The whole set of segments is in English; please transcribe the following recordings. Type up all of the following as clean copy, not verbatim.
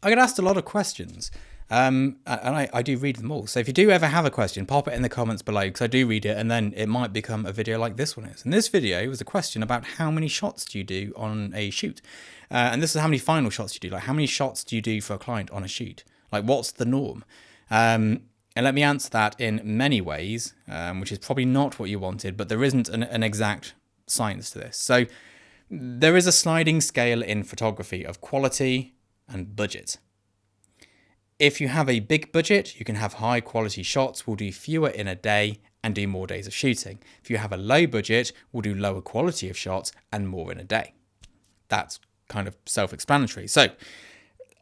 I get asked a lot of questions, and I do read them all. So if you do ever have a question, pop it in the comments below, because I do read it, and then it might become a video like this one is. And this video was a question about how many shots do you do on a shoot? And this is how many final shots you do. Like, how many shots do you do for a client on a shoot? Like, what's the norm? And let me answer that in many ways, which is probably not what you wanted, but there isn't an exact science to this. So there is a sliding scale in photography of quality and budget. If you have a big budget, you can have high quality shots, we'll do fewer in a day and do more days of shooting. If you have a low budget, we'll do lower quality of shots and more in a day. That's kind of self-explanatory. So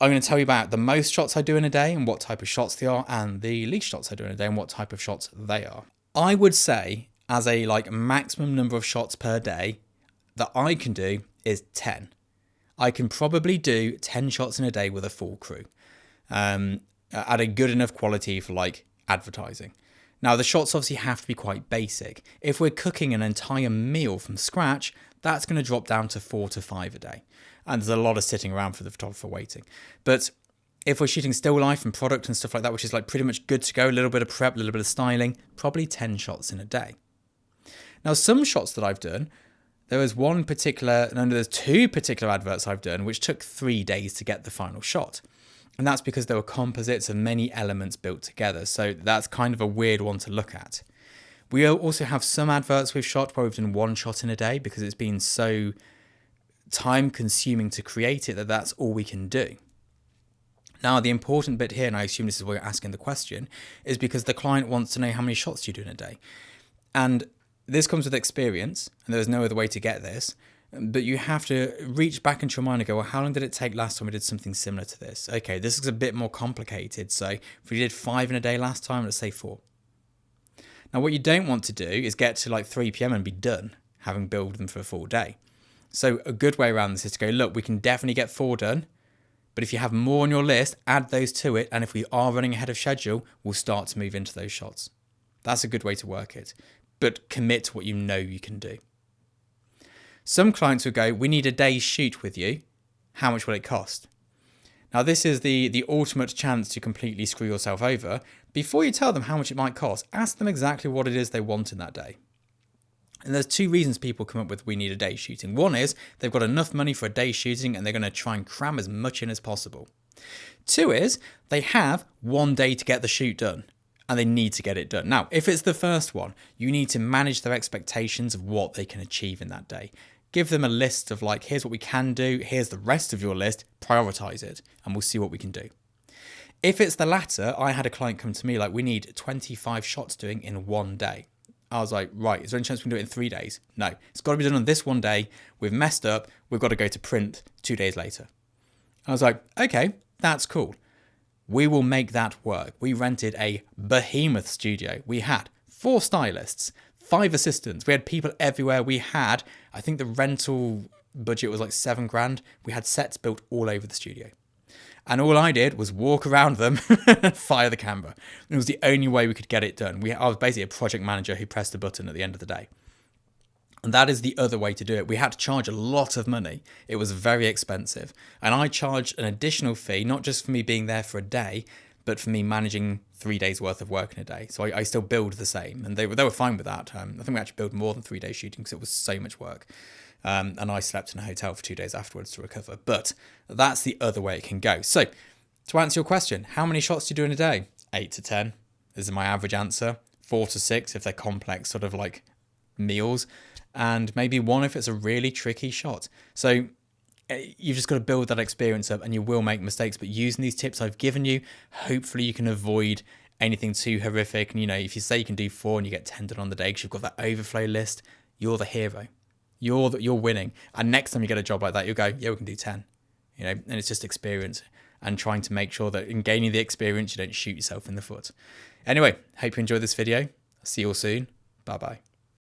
I'm going to tell you about the most shots I do in a day and what type of shots they are, and the least shots I do in a day and what type of shots they are. I would say as a maximum number of shots per day that I can do is 10. I can probably do 10 shots in a day with a full crew at a good enough quality for advertising. Now the shots obviously have to be quite basic. If we're cooking an entire meal from scratch, that's going to drop down to 4 to 5 a day. And there's a lot of sitting around for the photographer waiting. But if we're shooting still life and product and stuff like that, which is pretty much good to go, a little bit of prep, a little bit of styling, probably 10 shots in a day. Now some shots that I've done, there's two particular adverts I've done which took 3 days to get the final shot. And that's because there were composites of many elements built together. So that's kind of a weird one to look at. We also have some adverts we've shot where we've done 1 shot in a day because it's been so time consuming to create it that's all we can do. Now the important bit here, and I assume this is why you're asking the question, is because the client wants to know how many shots you do in a day. And this comes with experience, and there's no other way to get this, but you have to reach back into your mind and go, well, how long did it take last time we did something similar to this? Okay, this is a bit more complicated. So if we did 5 in a day last time, let's say 4. Now what you don't want to do is get to 3 p.m. and be done, having built them for a full day. So a good way around this is to go, look, we can definitely get 4 done, but if you have more on your list, add those to it, and if we are running ahead of schedule, we'll start to move into those shots. That's a good way to work it. But commit to what you know you can do. Some clients will go, we need a day's shoot with you. How much will it cost? Now this is the ultimate chance to completely screw yourself over. Before you tell them how much it might cost, ask them exactly what it is they want in that day. And there's 2 reasons people come up with we need a day's shooting. One is they've got enough money for a day's shooting and they're going to try and cram as much in as possible. 2 is they have 1 day to get the shoot done. And they need to get it done. Now, if it's the first one, you need to manage their expectations of what they can achieve in that day. Give them a list of here's what we can do, here's the rest of your list, prioritize it, and we'll see what we can do. If it's the latter, I had a client come to me we need 25 shots doing in 1 day. I was like, right, is there any chance we can do it in 3 days? No, it's got to be done on this 1 day. We've messed up. We've got to go to print 2 days later. I was like, okay, that's cool. We will make that work. We rented a behemoth studio. We had 4 stylists, 5 assistants. We had people everywhere. We had, I think the rental budget was $7,000. We had sets built all over the studio. And all I did was walk around them and fire the camera. And it was the only way we could get it done. I was basically a project manager who pressed a button at the end of the day. And that is the other way to do it. We had to charge a lot of money. It was very expensive. And I charged an additional fee, not just for me being there for a day, but for me managing 3 days worth of work in a day. So I still billed the same. And they were fine with that. I think we actually billed more than 3 days shooting because it was so much work. And I slept in a hotel for 2 days afterwards to recover. But that's the other way it can go. So to answer your question, how many shots do you do in a day? 8 to 10 is my average answer. 4 to 6 if they're complex meals. And maybe 1 if it's a really tricky shot. So you've just got to build that experience up, and you will make mistakes. But using these tips I've given you, hopefully you can avoid anything too horrific. And if you say you can do 4 and you get 10 done on the day because you've got that overflow list, you're the hero. You're winning. And next time you get a job like that, you'll go, yeah, we can do 10. And it's just experience and trying to make sure that in gaining the experience, you don't shoot yourself in the foot. Anyway, hope you enjoyed this video. See you all soon. Bye-bye.